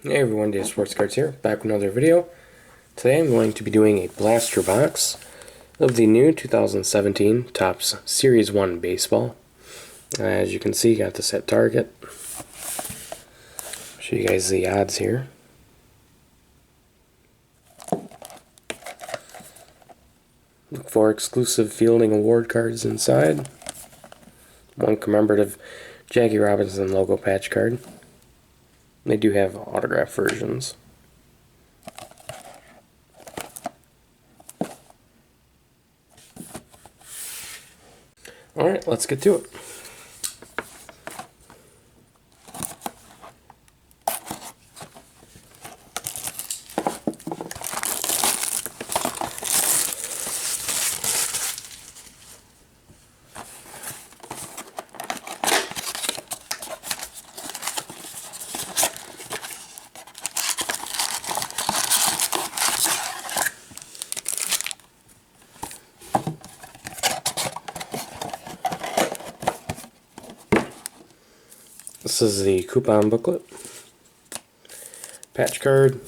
Hey everyone, Dave Sports Cards here, back with another video. Today I'm going to be doing a blaster box of the new 2017 Topps Series 1 Baseball. As you can see, got this at Target. Show you guys the odds here. Look for exclusive fielding award cards inside. One commemorative Jackie Robinson logo patch card. They do have autograph versions. Alright, let's get to it. This is the coupon booklet, patch card,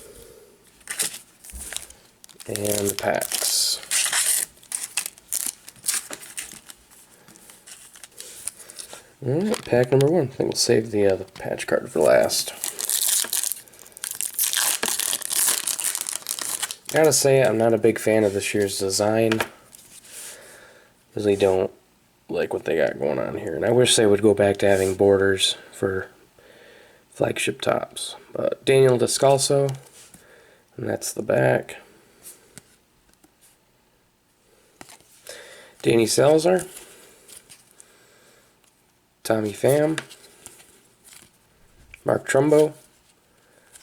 and the packs. Alright, pack number one. I think we'll save the patch card for last. Gotta say, I'm not a big fan of this year's design. Really don't like what they got going on here, and I wish they would go back to having borders for flagship tops. But Daniel Descalso, and that's the back. Danny Salazar, Tommy Pham, Mark Trumbo.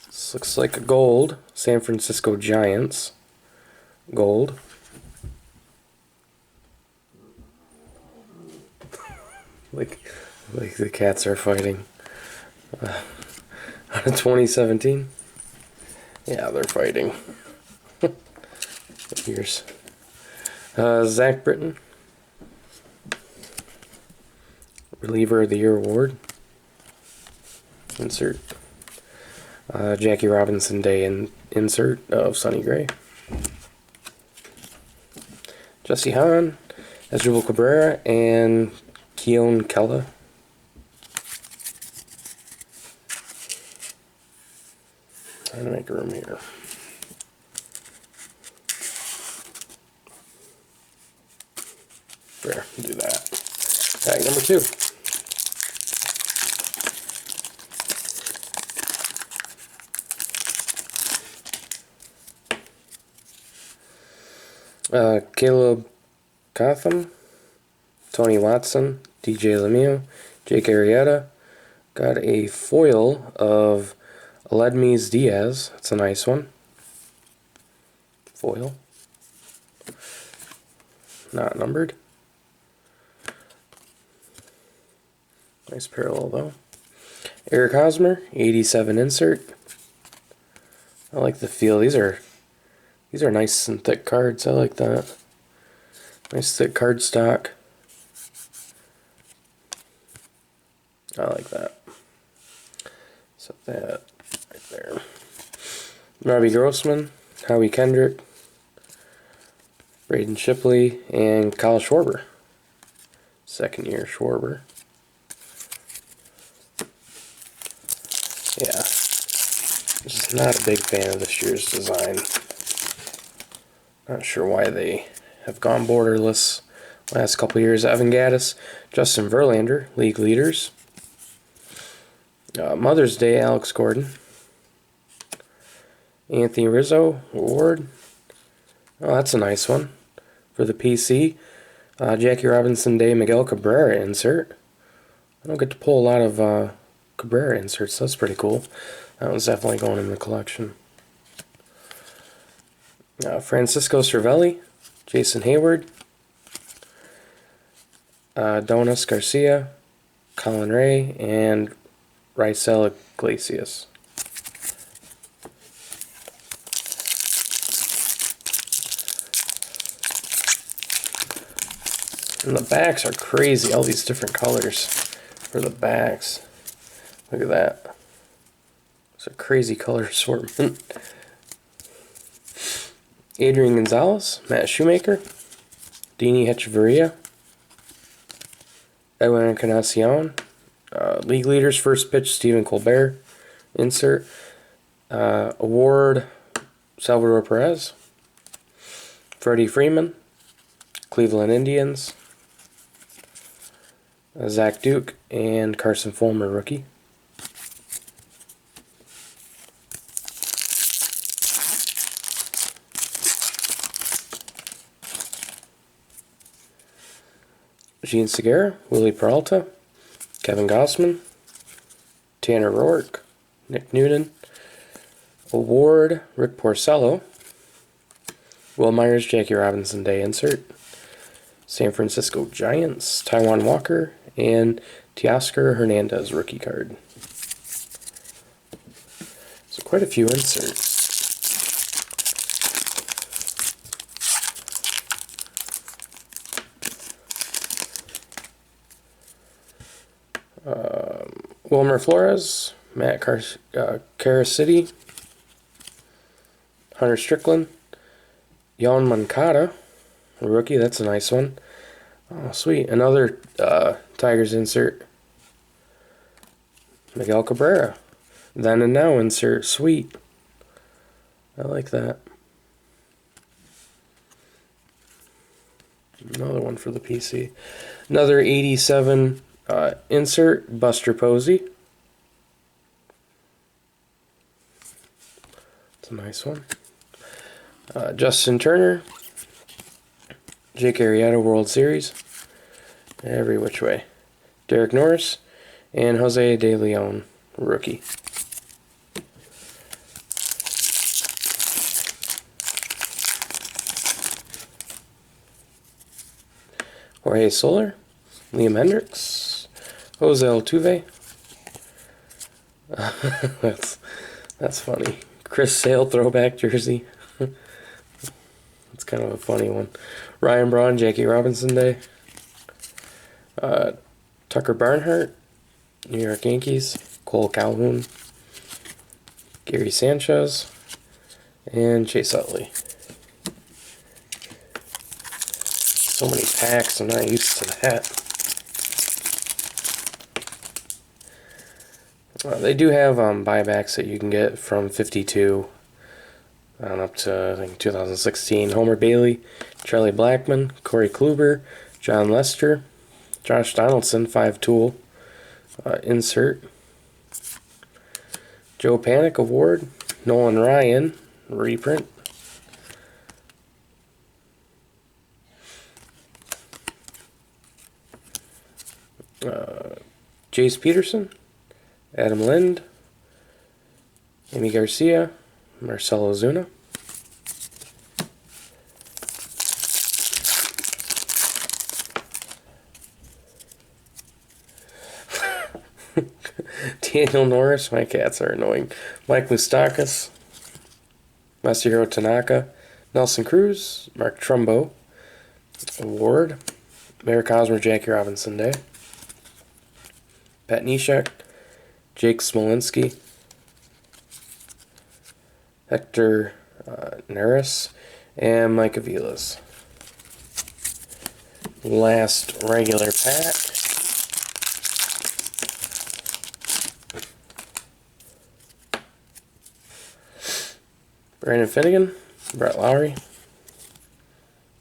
This looks like a gold San Francisco Giants gold. like the cats are fighting. Out of 2017. Yeah, they're fighting. Here's Zach Britton, Reliever of the Year award. Insert. Jackie Robinson Day insert of Sonny Gray. Jesse Hahn, Asdrubal Cabrera, and Keone Kela. Trying to make room here. There, do that. Pack number two. Caleb Cotham, Tony Watson, DJ LeMahieu, Jake Arrieta. Got a foil of Aledmys Diaz. That's a nice one. Foil. Not numbered. Nice parallel though. Eric Hosmer, 87 insert. I like the feel. These are nice and thick cards. I like that. Nice thick card stock. I like that. Set that right there. Robbie Grossman, Howie Kendrick, Braden Shipley, and Kyle Schwarber. Second year Schwarber. Yeah. Just not a big fan of this year's design. Not sure why they have gone borderless last couple years. Evan Gattis, Justin Verlander, league leaders. Mother's Day, Alex Gordon. Anthony Rizzo award. Oh, that's a nice one for the PC. Jackie Robinson Day, Miguel Cabrera insert. I don't get to pull a lot of Cabrera inserts. That's pretty cool. That one's definitely going in the collection. Francisco Cervelli, Jason Hayward, Donis Garcia, Colin Ray, and Raisel Iglesias. And the backs are crazy, all these different colors for the backs. Look at that. It's a crazy color assortment. Adrian Gonzalez, Matt Shoemaker, Dini Hechavarria, Edwin Encarnacion, league leaders, first pitch, Stephen Colbert, insert. Award, Salvador Perez, Freddie Freeman, Cleveland Indians, Zach Duke, and Carson Fulmer, rookie. Gene Segura, Willie Peralta, Kevin Gossman, Tanner Rourke, Nick Newton, Award, Rick Porcello, Will Myers, Jackie Robinson Day insert, San Francisco Giants, Taijuan Walker, and Teoscar Hernandez rookie card. So quite a few inserts. Wilmer Flores, Matt Caracity, Hunter Strickland, Yoan Moncada, a rookie, that's a nice one. Oh, sweet. Another Tigers insert. Miguel Cabrera. Then and now insert. Sweet. I like that. Another one for the PC. Another 87 insert. Buster Posey. It's a nice one. Justin Turner. Jake Arrieta World Series. Every which way. Derek Norris. And Jose De Leon, rookie. Jorge Soler. Liam Hendricks. Jose Altuve. That's funny. Chris Sale throwback jersey. It's kind of a funny one. Ryan Braun, Jackie Robinson Day. Tucker Barnhart, New York Yankees. Cole Calhoun. Gary Sanchez. And Chase Utley. So many packs, I'm not used to that. They do have buybacks that you can get from 52 on up to, I think, 2016. Homer Bailey, Charlie Blackmon, Corey Kluber, John Lester, Josh Donaldson, 5-tool, insert. Joe Panik Award, Nolan Ryan, reprint. Jace Peterson, Adam Lind, Amy Garcia, Marcelo Zuna. Daniel Norris, my cats are annoying. Mike Moustakas, Masahiro Tanaka, Nelson Cruz, Mark Trumbo, Award, Merrick Hosmer, Jackie Robinson Day, Pat Neshek, Jake Smolinski, Hector Neris, and Mike Avilas. Last regular pack. Brandon Finnegan, Brett Lowry,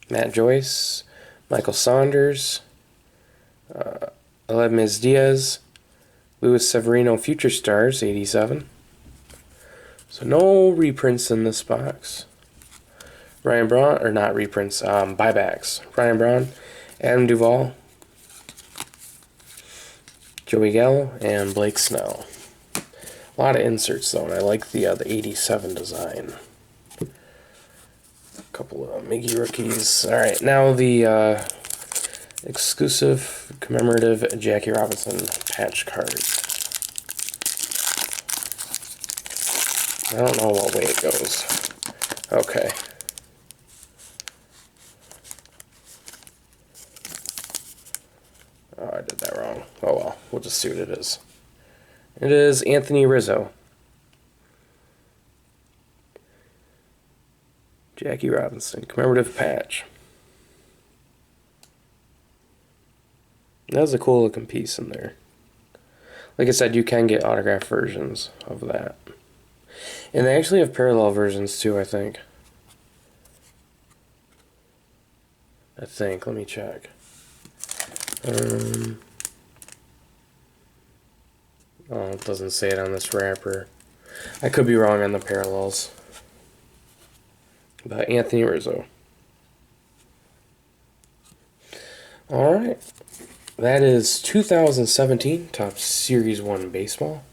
Matt Joyce, Michael Saunders, Aledmez Diaz, Luis Severino Future Stars, 87. So no reprints in this box. Ryan Braun, or not reprints, buybacks. Ryan Braun, Adam Duvall, Joey Gallo, and Blake Snell. A lot of inserts though, and I like the 87 design. A couple of Miggy rookies. All right, now the exclusive commemorative Jackie Robinson patch card. I don't know what way it goes. Okay. Oh, I did that wrong. Oh well, we'll just see what it is. It is Anthony Rizzo. Jackie Robinson, commemorative patch. That was a cool looking piece in there. Like I said, you can get autographed versions of that. And they actually have parallel versions too, I think. Let me check. Oh, it doesn't say it on this wrapper. I could be wrong on the parallels. But Anthony Rizzo. Alright. That is 2017 Topps Series 1 Baseball.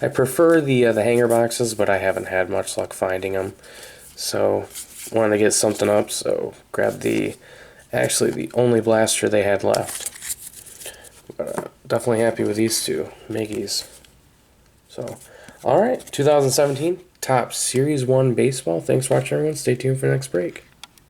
I prefer the hanger boxes, but I haven't had much luck finding them. So, wanted to get something up, so grabbed actually the only blaster they had left. But definitely happy with these two Miggies. So, alright, 2017 Topps Series 1 Baseball. Thanks for watching, everyone. Stay tuned for the next break.